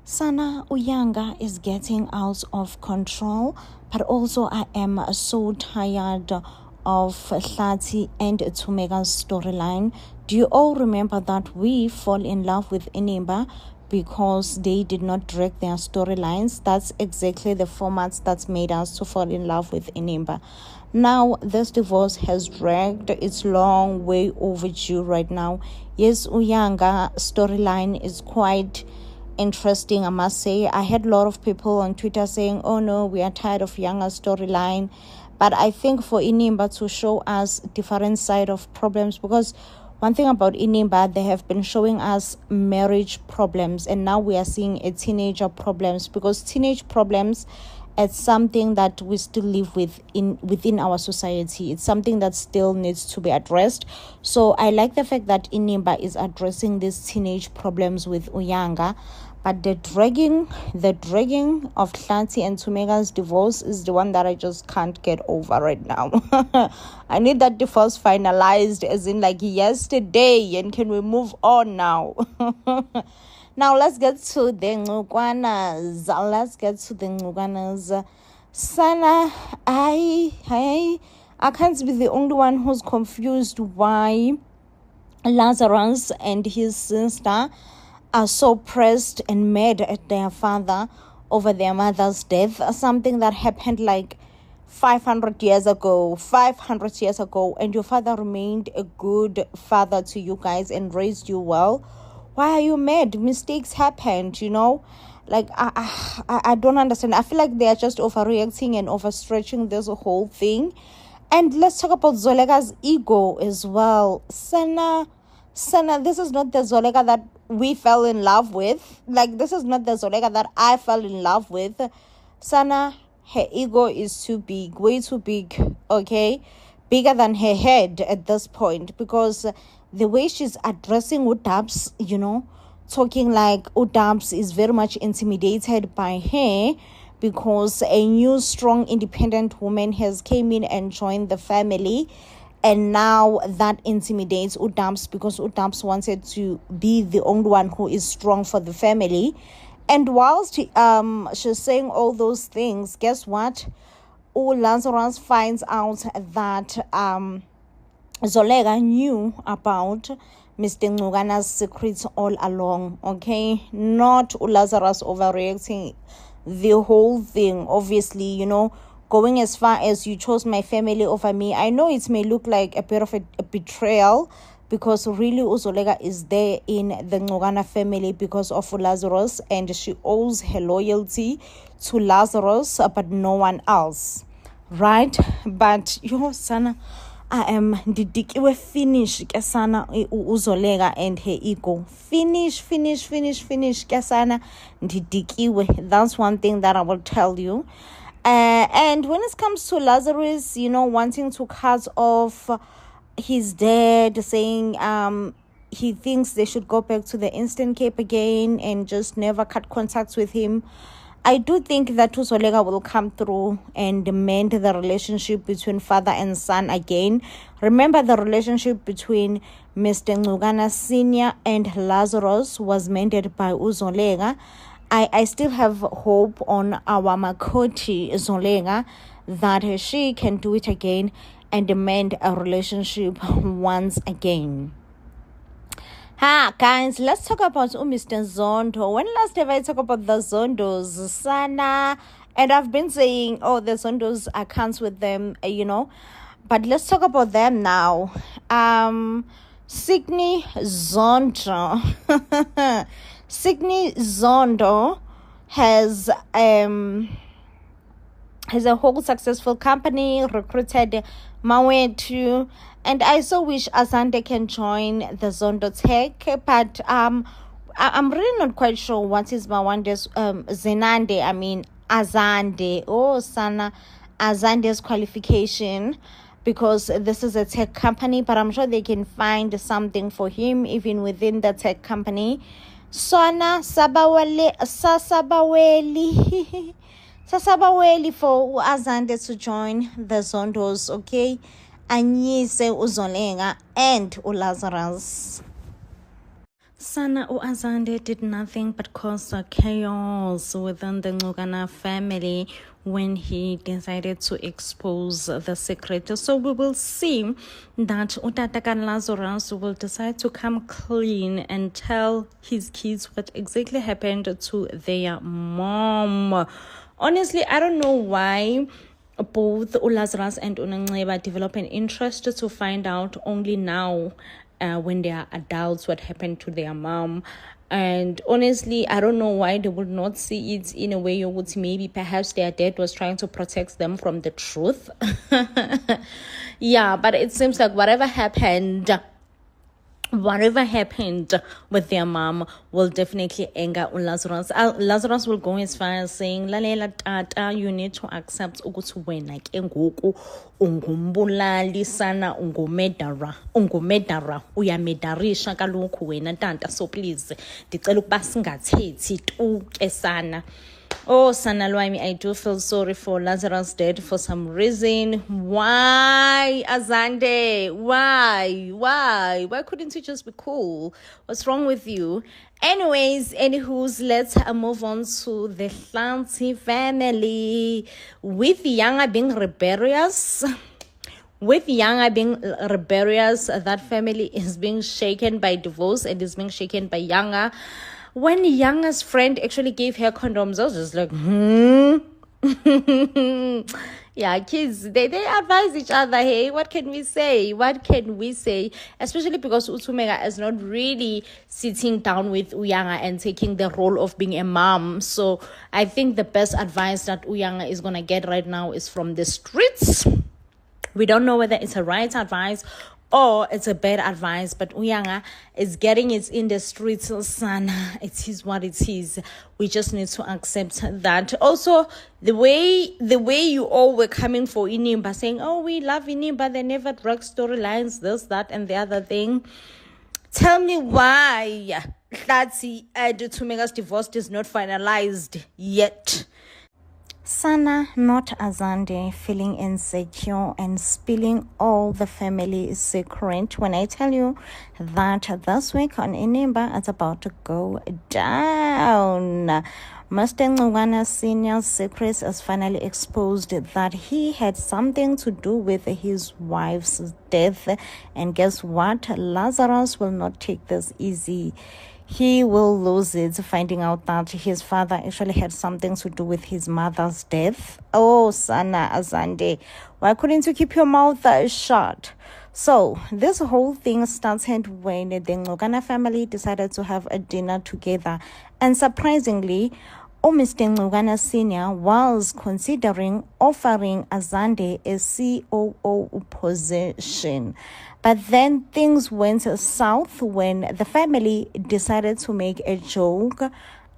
Sana Uyanga is getting out of control, but also I am so tired of Hlati and Tumega's storyline. Do you all remember that we fall in love with Inimba because they did not drag their storylines? That's exactly the format that's made us to fall in love with Inimba. Now, this divorce has dragged. It's long, way overdue right now. Yes, Uyanga storyline is quite interesting, I must say. I had a lot of people on Twitter saying, oh no, we are tired of Younger storyline. But I think for Inimba to show us different side of problems, because one thing about Inimba, they have been showing us marriage problems, and now we are seeing a teenager problems, because teenage problems, it's something that we still live with within our society. It's something that still needs to be addressed. So I like the fact that Inimba is addressing these teenage problems with Uyanga. But the dragging of Hlati and Tumega's divorce is the one that I just can't get over right now. I need that divorce finalized, as in like yesterday, and can we move on now? Now let's get to the Ngukwanas. Sana, I can't be the only one who's confused why Lazarus and his sister are so pressed and mad at their father over their mother's death. Something that happened like 500 years ago, and your father remained a good father to you guys and raised you well. Why are you mad? Mistakes happened, Like, I don't understand. I feel like they are just overreacting and overstretching this whole thing. And let's talk about Zolega's ego as well. Sana, this is not the Zolega that we fell in love with. Like, this is not the Zolega that I fell in love with. Sana, her ego is too big, way too big, okay? Bigger than her head at this point, because the way she's addressing Udabs, talking like Udabs is very much intimidated by her because a new, strong, independent woman has came in and joined the family. And now that intimidates Udabs, because Udabs wanted to be the only one who is strong for the family. And whilst she's saying all those things, guess what? Lazarus finds out that Zolega knew about Mr. Ngugana's secrets all along, okay? Not Lazarus overreacting the whole thing, obviously, going as far as you chose my family over me. I know it may look like a bit of a betrayal, because really Zolega is there in the Ngugana family because of Lazarus, and she owes her loyalty to Lazarus, but no one else, right? But Sana, I am didikiwe finish kesana Zolega and her ego. Finish kesana didikiwe. That's one thing that I will tell you. And when it comes to Lazarus, wanting to cut off his dad, saying he thinks they should go back to the Eastern Cape again and just never cut contact with him. I do think that Zolega will come through and mend the relationship between father and son again. Remember, the relationship between Mr. Ngugana Sr. and Lazarus was mended by Zolega. I still have hope on our Makoti Zolega that she can do it again and mend a relationship once again. Guys, let's talk about Mr. Zondo. When last have I talked about the Zondos? Sana, and I've been saying, the Zondos, I can't with them, but let's talk about them now. Signy Zondo. Signy Zondo has a whole successful company, recruited Mawetu, and I so wish Azande can join the Zondo Tech, but I'm really not quite sure what is Mawande's Azande, Sana, Azande's qualification, because this is a tech company, but I'm sure they can find something for him even within the tech company. Sana Sasabaweli for Azande to join the Zondos, okay? Anyise Zolega and Lazarus. Sana Azande did nothing but cause chaos within the Ngogana family when he decided to expose the secret. So we will see that Utatakan Lazarus will decide to come clean and tell his kids what exactly happened to their mom. Honestly, I don't know why both Lazarus and Unangeba develop an interest to find out only now when they are adults what happened to their mom. And honestly, I don't know why they would not see it in a way you would maybe perhaps their dad was trying to protect them from the truth. Yeah, but it seems like whatever happened with their mom will definitely anger Lazarus. Lazarus will go as far as saying, Lalela tata, you need to accept ukuthi wena ke ngoku ungumbulali sana ungumedara uyamedarisha kaloku wena tata, so please ndicela ukuba singathethi tu ke sana. Oh, Sana Lwami, I do feel sorry for Lazarus' dead for some reason. Why, Azande? Why? Why couldn't you just be cool? What's wrong with you? Anyways, anywho's, let's move on to the Hlanti family. With Yanga being rebellious, that family is being shaken by divorce and is being shaken by Yanga. When Yanga's friend actually gave her condoms, I was just like, Yeah, kids, they advise each other, hey, what can we say? Especially because Utumega is not really sitting down with Uyanga and taking the role of being a mom. So I think the best advice that Uyanga is going to get right now is from the streets. We don't know whether it's a right advice or it's a bad advice, but Uyanga is getting it in the streets, son. It is what it is. We just need to accept that. Also, the way you all were coming for Inimba, saying, oh, we love Inimba, they never drug storylines, this, that, and the other thing. Tell me why Hlati Tumega's divorce is not finalized yet. Sana, not Azande, feeling insecure and spilling all the family secret. When I tell you that this week on Inimba, it's about to go down. Mr. Ngogana Senior's secrets has finally exposed that he had something to do with his wife's death. And guess what? Lazarus will not take this easy. He will lose it, finding out that his father actually had something to do with his mother's death. Oh, Sana Azande, why couldn't you keep your mouth shut? So, this whole thing started when the Ngogana family decided to have a dinner together. And surprisingly, Mr. Ngogana Senior was considering offering Azande a COO position. But then things went south when the family decided to make a joke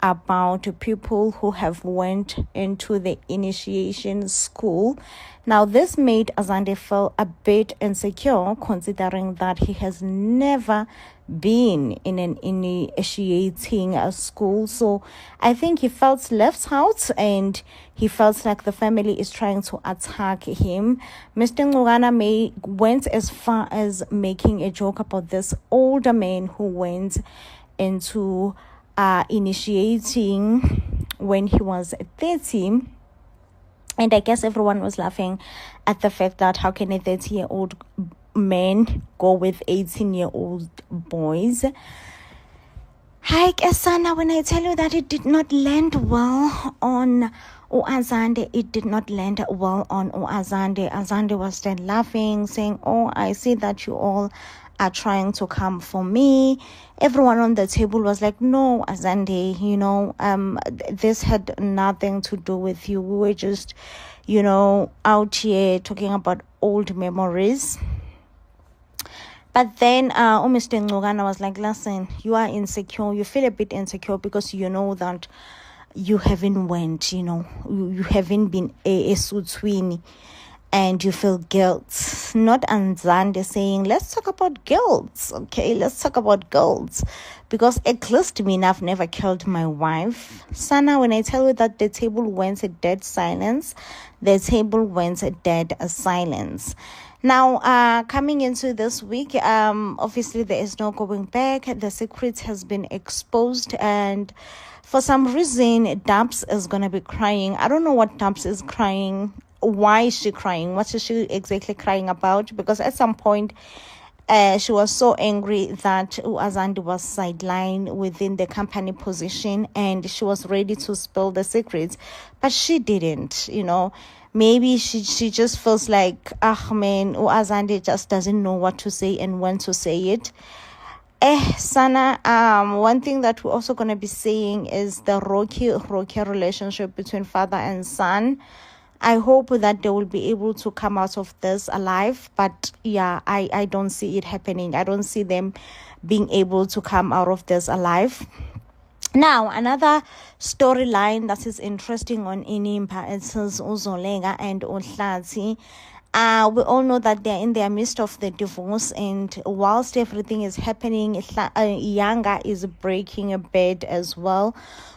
about people who have went into the initiation school. Now, this made Azande feel a bit insecure, considering that he has never been in an initiating school. So I think he felt left out and he felt like the family is trying to attack him. Mr. Ngogana went as far as making a joke about this older man who went into initiating when he was 30. And I guess everyone was laughing at the fact that how can a 30-year-old man go with 18-year-old boys? Hi, Sana, when I tell you that it did not land well on Azande, it did not land well on Azande. Azande was then laughing, saying, oh, I see that you all are trying to come for me. Everyone on the table was like, no, Azande, this had nothing to do with you. We were just, out here talking about old memories. But then Mr. Ngogana was like, listen, you are insecure. You feel a bit insecure because you know that you haven't went, you haven't been a Sutswini. And you feel guilt. Not Anzande saying, let's talk about guilt. Okay, let's talk about guilt. Because at least me, I've never killed my wife. Sana, when I tell you that the table went a dead silence, the table went a dead silence. Now, coming into this week, obviously there is no going back. The secret has been exposed, and for some reason, Dubs is gonna be crying. I don't know what Dubs is crying. Why is she crying? What is she exactly crying about? Because at some point, she was so angry that Azande was sidelined within the company position, and she was ready to spill the secrets, but she didn't. Maybe she just feels like, man, Azande just doesn't know what to say and when to say it. Sana, one thing that we're also going to be saying is the rocky relationship between father and son. I hope that they will be able to come out of this alive, but yeah, I don't see it happening. I don't see them being able to come out of this alive. Now, another storyline that is interesting on Inimba, it says Uzolega and Uhlati. We all know that they're in their midst of the divorce, and whilst everything is happening, Uyanga is breaking a bed as well.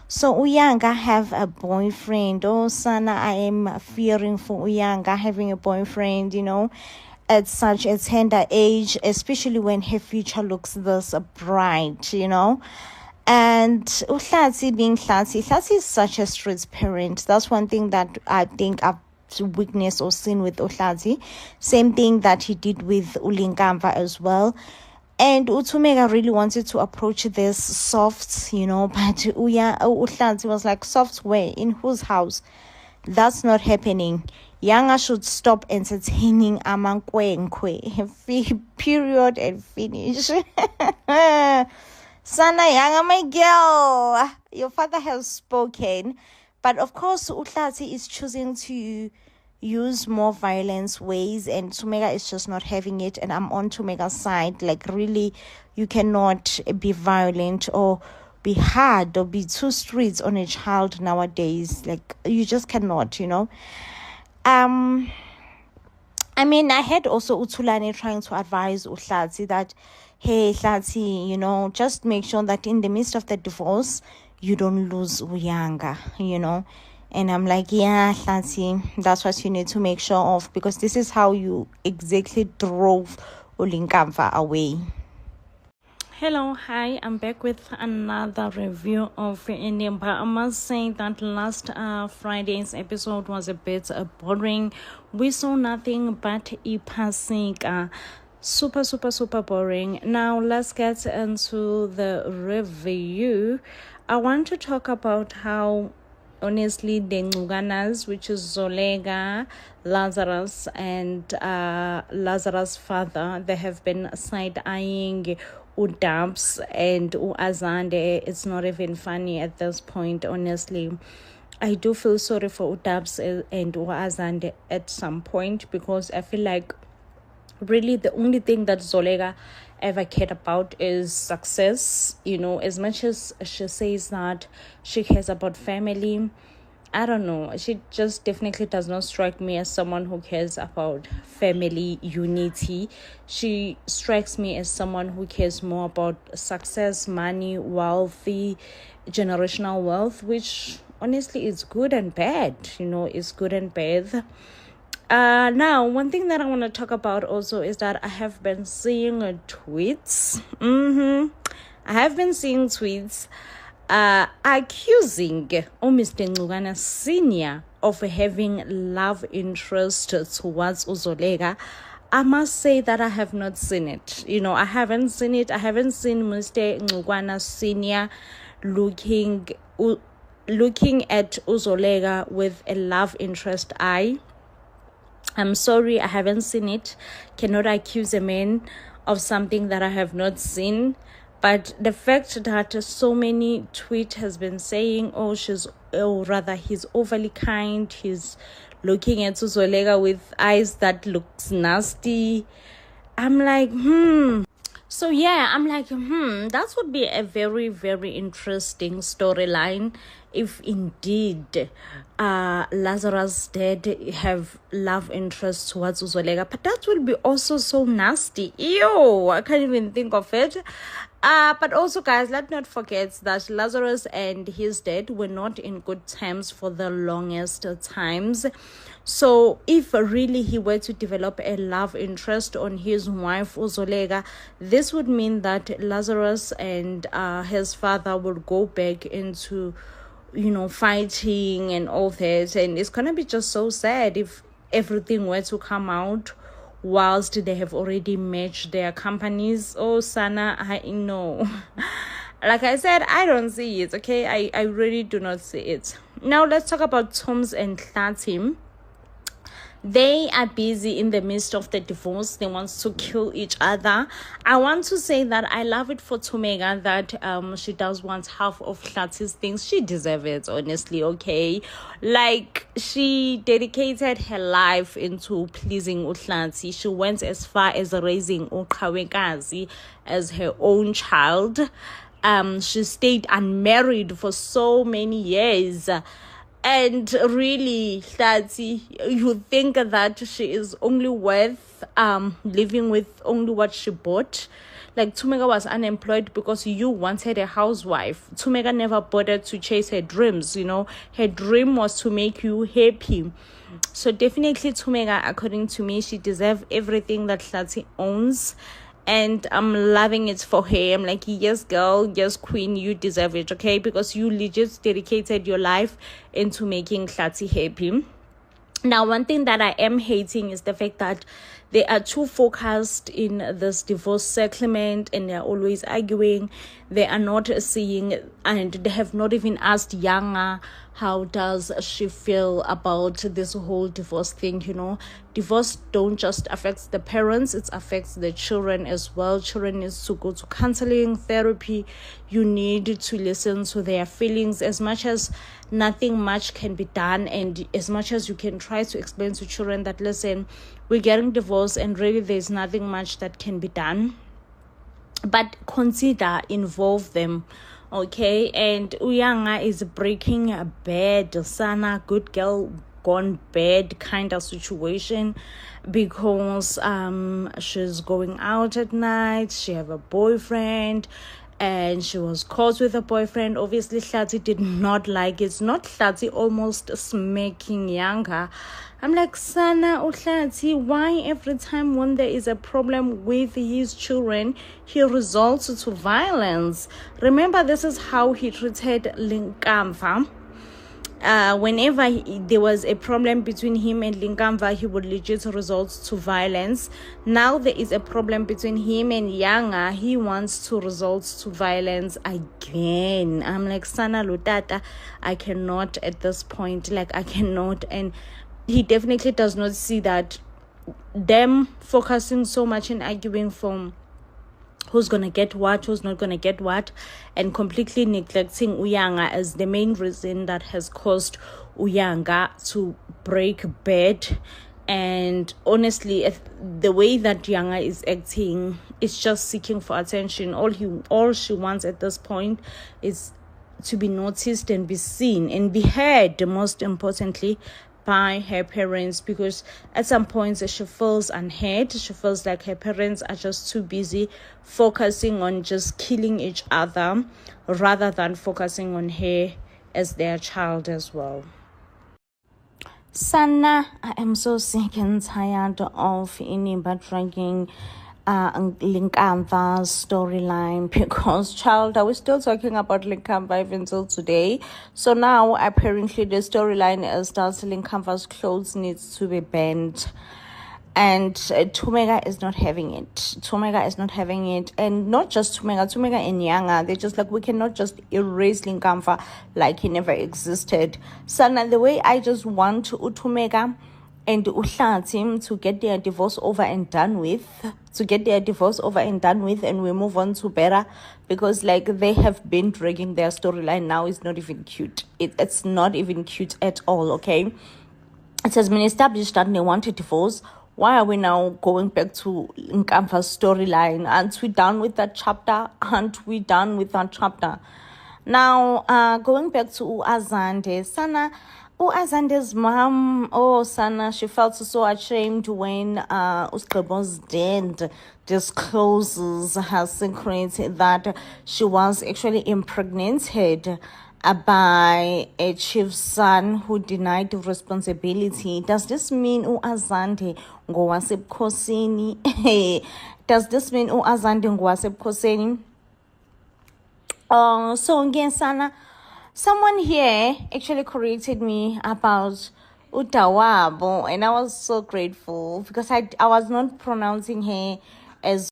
So Uyanga have a boyfriend. Oh, Sana, I am fearing for Uyanga having a boyfriend, at such a tender age, especially when her future looks this bright, And Uhlati being Hlati is such a strict parent. That's one thing that I think I've witnessed or seen with Uhlati. Same thing that he did with Ulinkamva as well. And Utumega really wanted to approach this soft, but Uhlati was like, soft where? In whose house? That's not happening. Yanga should stop entertaining Amankwenkwe. Period and finish. Sana Yanga, my girl, your father has spoken. But of course, Uhlati is choosing to use more violence ways, and Tumega is just not having it. And I'm on Tumega's side. Like, really, you cannot be violent or be hard or be too strict on a child nowadays. Like, you just cannot, I had also Utulane trying to advise Uhlati that, hey, Hlati, just make sure that in the midst of the divorce, you don't lose Uyanga, And I'm like, yeah, Hlati, that's what you need to make sure of, because this is how you exactly drove Ulinkamva away. Hello, hi, I'm back with another review of Inimba. I must say that last Friday's episode was a bit boring. We saw nothing but Ipasika. Super boring. Now let's get into the review. I want to talk about how, honestly, the Nguganas, which is Zolega, Lazarus, and Lazarus' father, they have been side-eyeing Udabs and Azande. It's not even funny at this point, honestly. I do feel sorry for Udabs and Azande at some point, because I feel like really the only thing that Zolega ever cared about is success. As much as she says that she cares about family, I don't know, she just definitely does not strike me as someone who cares about family unity. She strikes me as someone who cares more about success, money, wealthy, generational wealth, which honestly is good and bad. Is good and bad. Now, one thing that I want to talk about also is that I have been seeing tweets. I have been seeing tweets accusing Mr. Ngugana Senior of having love interest towards Uzolega. I must say that I have not seen it. I haven't seen it. I haven't seen Mr. Ngugana Senior looking at Uzolega with a love interest eye. I'm sorry, I haven't seen it. Cannot accuse a man of something that I have not seen. But the fact that so many tweet has been saying, he's overly kind, he's looking at Uzolega with eyes that looks nasty. I'm like, So yeah, I'm like, that would be a very, very interesting storyline if indeed Lazarus did have love interest towards Uzolega. But that would be also so nasty. Ew, I can't even think of it. But also, guys, let's not forget that Lazarus and his dad were not in good terms for the longest times. So, if really he were to develop a love interest on his wife, Uzolega, this would mean that Lazarus and his father would go back into, fighting and all that. And it's gonna be just so sad if everything were to come out whilst they have already matched their companies. Oh, Sana, I know. Like I said, I don't see it, okay? I really do not see it. Now, let's talk about Toms and Tlatim. They are busy in the midst of the divorce. They want to kill each other. I want to say that I love it for Thumeka that she does want half of Hlati's things. She deserves it, honestly, okay? Like, she dedicated her life into pleasing Uhlati. She went as far as raising Uqhawekazi as her own child. She stayed unmarried for so many years. And really, Hlati, you think that she is only worth living with only what she bought? Like, Thumeka was unemployed because you wanted a housewife. Thumeka never bothered to chase her dreams, Her dream was to make you happy. So definitely Thumeka, according to me, she deserves everything that Hlati owns. And I'm loving it for her. I'm like, yes, girl, yes, queen, you deserve it, okay? Because you legit dedicated your life into making Hlati happy. Now, one thing that I am hating is the fact that they are too focused in this divorce settlement and they're always arguing. They are not seeing, and they have not even asked Yanga how does she feel about this whole divorce thing. Divorce don't just affect the parents, it affects the children as well. Children need to go to counseling, therapy. You need to listen to their feelings. As much as nothing much can be done, and as much as you can try to explain to children that, listen, we're getting divorced and really there's nothing much that can be done, but involve them, okay? And Uyanga is breaking a bed, Sana, good girl gone bad kind of situation, because she's going out at night, she have a boyfriend, and she was caught with a boyfriend. Obviously, Hlati did not like it. It's not Hlati almost smacking Yanga. I'm like, Sana, Hlati, why every time when there is a problem with his children, he resorts to violence? Remember, this is how he treated Linkamva. Whenever there was a problem between him and Linkamva, he would legit resort to violence. Now there is a problem between him and Yanga, he wants to resort to violence again. I'm like, Sana Lutata, I cannot at this point, I cannot. And he definitely does not see that them focusing so much in arguing from who's going to get what, who's not going to get what, and completely neglecting Uyanga as the main reason that has caused Uyanga to break bed. And honestly, the way that Yanga is acting is just seeking for attention. All she wants at this point is to be noticed and be seen and be heard, most importantly, by her parents, because at some points she feels unheard. She feels like her parents are just too busy focusing on just killing each other rather than focusing on her as their child as well. Sana, I am so sick and tired of Inimba dragging Linkamva's storyline, because child, are we still talking about Linkamva even till today? So now apparently the storyline is that Linkamva's clothes needs to be banned, and Thumeka is not having it. Thumeka is not having it, and not just Thumeka and Yanga. They're just like, we cannot just erase Linkamva like he never existed. So now the way I just want Thumeka and Uhlati to get their divorce over and done with, and we move on to better, because they have been dragging their storyline now. It's not even cute. It's not even cute at all, okay? It has been established that they want a divorce. Why are we now going back to Nkamva's storyline? Aren't we done with that chapter? Now, going back to Azande, Sana, Azande's mom, Sana, she felt so ashamed when Uskabon's dad discloses her secret that she was actually impregnated by a chief's son who denied responsibility. Does this mean Azande ngowasebkhosini? Does this mean Azande ngowasebkhosini? So again, Sana, someone here actually corrected me about Utawabo, and I was so grateful because I was not pronouncing her as